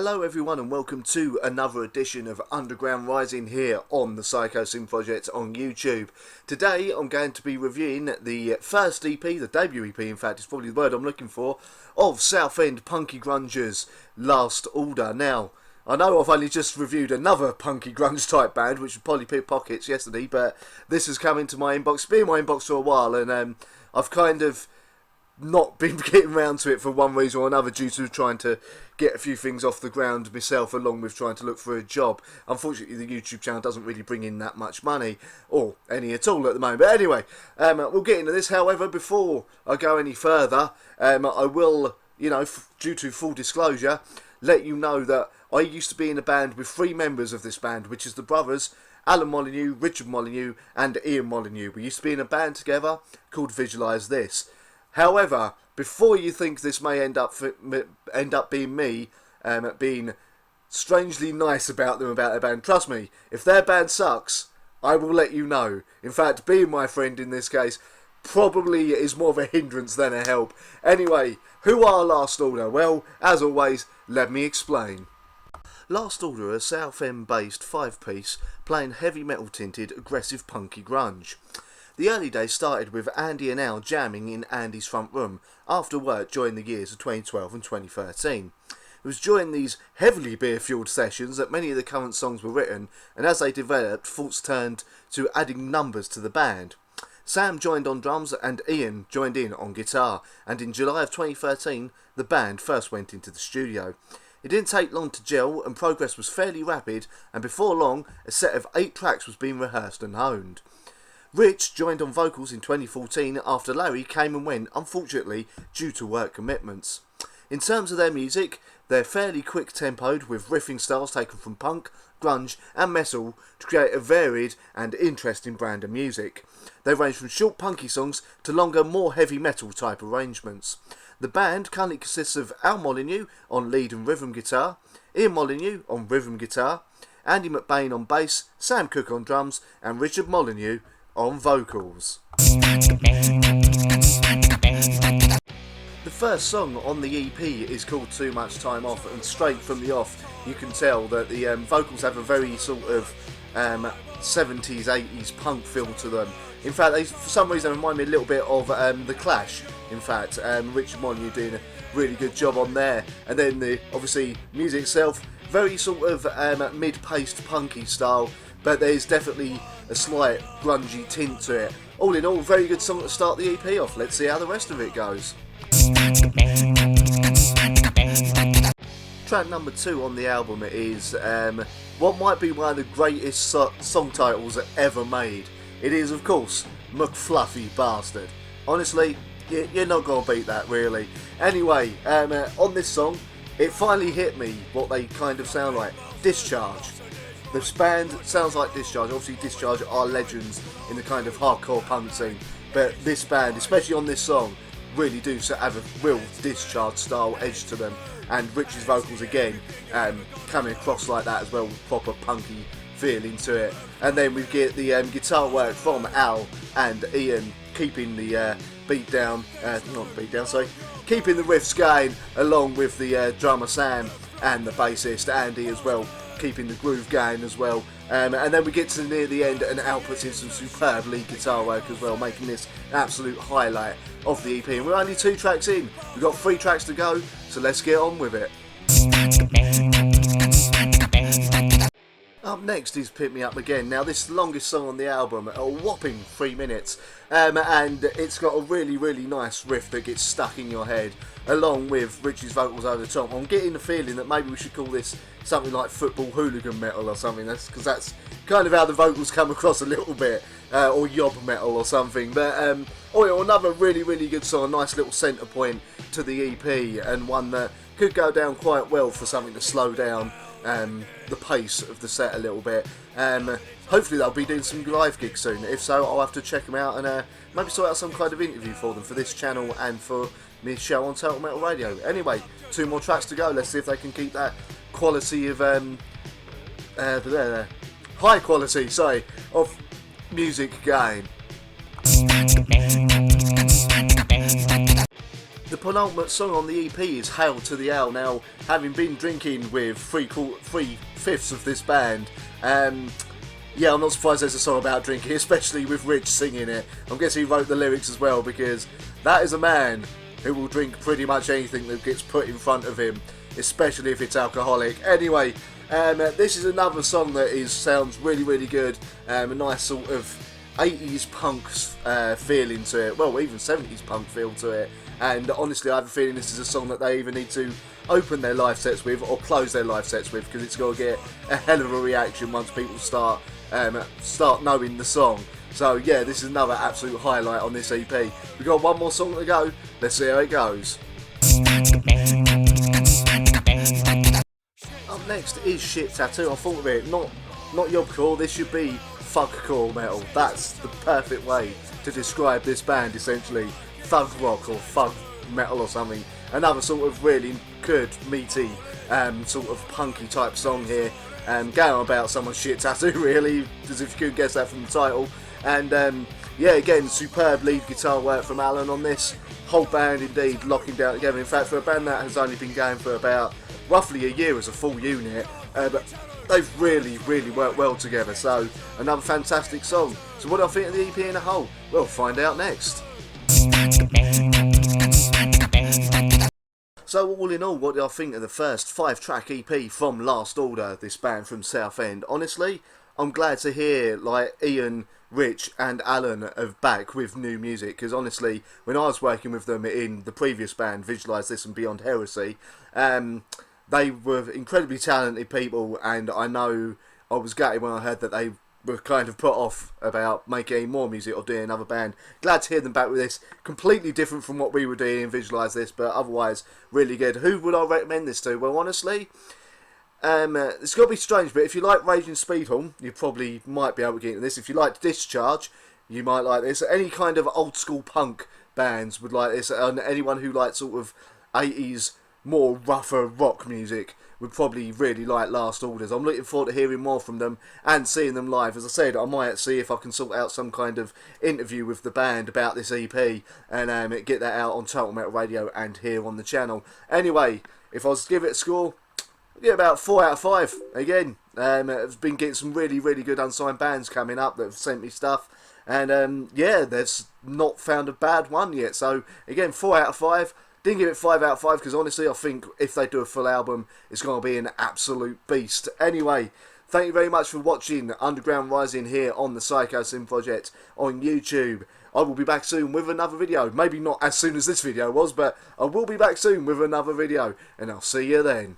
Hello everyone and welcome to another edition of Underground Rising here on the Psychosin project on YouTube. Today I'm going to be reviewing the first EP, the debut EP in fact is probably the word I'm looking for, of Southend punky grungers Last Order. Now, I know I've only just reviewed another punky grunge type band which was Polly Pickpockets yesterday, but this has come into my inbox, been in my inbox for a while, and I've kind of not been getting around to it for one reason or another due to trying to get a few things off the ground myself along with trying to look for a job. Unfortunately the YouTube channel doesn't really bring in that much money or any at all at the moment, but anyway, we'll get into this. However, before I go any further, I will, due to full disclosure, let you know that I used to be in a band with three members of this band, which is the brothers Alan Molyneux, Richard Molyneux and Ian Molyneux. We used to be in a band together called Visualise This. However, before you think this may end up being me being strangely nice about them about their band, trust me, if their band sucks, I will let you know. In fact, being my friend in this case probably is more of a hindrance than a help. Anyway, who are Last Order? Well, as always, let me explain. Last Order are a Southend based 5-piece playing heavy metal tinted aggressive punky grunge. The early days started with Andy and Al jamming in Andy's front room after work during the years of 2012 and 2013. It was during these heavily beer-fueled sessions that many of the current songs were written, and as they developed, thoughts turned to adding numbers to the band. Sam joined on drums and Ian joined in on guitar, and in July of 2013 the band first went into the studio. It didn't take long to gel and progress was fairly rapid, and before long a set of 8 tracks was being rehearsed and honed. Rich joined on vocals in 2014 after Larry came and went, unfortunately, due to work commitments. In terms of their music, they're fairly quick-tempoed with riffing styles taken from punk, grunge and metal to create a varied and interesting brand of music. They range from short punky songs to longer, more heavy metal type arrangements. The band currently consists of Al Molyneux on lead and rhythm guitar, Ian Molyneux on rhythm guitar, Andy McBain on bass, Sam Cooke on drums and Richard Molyneux on vocals. The first song on the EP is called Too Much Time Off, and straight from the off you can tell that the vocals have a very sort of 70s, 80s punk feel to them. In fact, they for some reason remind me a little bit of The Clash. In fact, Richard Molyneux doing a really good job on there, and then the obviously music itself very sort of mid-paced punky style, but there's definitely a slight grungy tint to it. All in all, very good song to start the EP off. Let's see how the rest of it goes. Track number 2 on the album is what might be one of the greatest song titles ever made. It is, of course, McFluffy Bastard. Honestly, you're not going to beat that, really. Anyway, on this song, it finally hit me what they kind of sound like. Discharge. This band sounds like Discharge. Obviously Discharge are legends in the kind of hardcore punk scene, but this band, especially on this song, really do have a real Discharge style edge to them, and Rich's vocals again coming across like that as well, with proper punky feeling to it. And then we get the guitar work from Al and Ian keeping the keeping the riffs going, along with the drummer Sam and the bassist Andy as well, keeping the groove going as well, and then we get to near the end and Al puts in some superb lead guitar work as well, making this an absolute highlight of the EP. And we're only 2 tracks in, we've got 3 tracks to go, so let's get on with it. Up next is Pick Me Up Again. Now this is the longest song on the album, a whopping 3 minutes, and it's got a really, really nice riff that gets stuck in your head, along with Richie's vocals over the top. I'm getting the feeling that maybe we should call this something like football hooligan metal or something, because that's kind of how the vocals come across a little bit, or yob metal or something. But another really, really good song, a nice little centre point to the EP, and one that could go down quite well for something to slow down the pace of the set a little bit. Hopefully they'll be doing some live gigs soon. If so, I'll have to check them out and maybe sort out some kind of interview for them for this channel and for me show on Total Metal Radio. Anyway, 2 more tracks to go. Let's see if they can keep that quality of high quality, of music going. The penultimate song on the EP is Hail to the Owl. Now, having been drinking with three-fifths of this band, yeah, I'm not surprised there's a song about drinking, especially with Rich singing it. I'm guessing he wrote the lyrics as well, because that is a man who will drink pretty much anything that gets put in front of him, especially if it's alcoholic. Anyway, this is another song that sounds really, really good. A nice sort of 80s punk feeling to it. Well, even 70s punk feel to it. And honestly, I have a feeling this is a song that they either need to open their live sets with or close their live sets with, because it's going to get a hell of a reaction once people start knowing the song. So yeah, this is another absolute highlight on this EP. We've got one more song to go. Let's see how it goes. Up next is Shit Tattoo. I thought of it, not yobcore, this should be thugcore metal. That's the perfect way to describe this band, essentially. Thug rock or thug metal or something. Another sort of really good, meaty, sort of punky type song here. Going about someone's shit tattoo, really, as if you could guess that from the title. And yeah, again, superb lead guitar work from Alan on this. Whole band indeed locking down together. In fact, for a band that has only been going for about roughly a year as a full unit, but they've really, really worked well together. So another fantastic song. So what do I think of the EP in a whole? We'll find out next. So all in all, what do I think of the first 5-track EP from Last Order, this band from Southend? Honestly, I'm glad to hear like Ian, Rich and Alan are back with new music, because honestly, when I was working with them in the previous band, Visualise This and Beyond Heresy, they were incredibly talented people, and I know I was gutted when I heard that they were kind of put off about making any more music or doing another band. Glad to hear them back with this. Completely different from what we were doing in Visualise This, but otherwise really good. Who would I recommend this to? Well, honestly, it's got to be strange, but if you like Raging Speedhorn, you probably might be able to get into this. If you like Discharge, you might like this. Any kind of old school punk bands would like this, and anyone who likes sort of 80s more rougher rock music would probably really like Last Orders. I'm looking forward to hearing more from them and seeing them live. As I said, I might see if I can sort out some kind of interview with the band about this EP and get that out on Total Metal Radio and here on the channel. Anyway, if I was to give it a score, I'd get about 4 out of 5. Again, I've been getting some really, really good unsigned bands coming up that have sent me stuff. And yeah, there's not found a bad one yet. So again, 4 out of 5. Didn't give it 5 out of 5 because honestly I think if they do a full album it's going to be an absolute beast. Anyway, thank you very much for watching Underground Rising here on the Psychosin project on YouTube. I will be back soon with another video. Maybe not as soon as this video was, but I will be back soon with another video. And I'll see you then.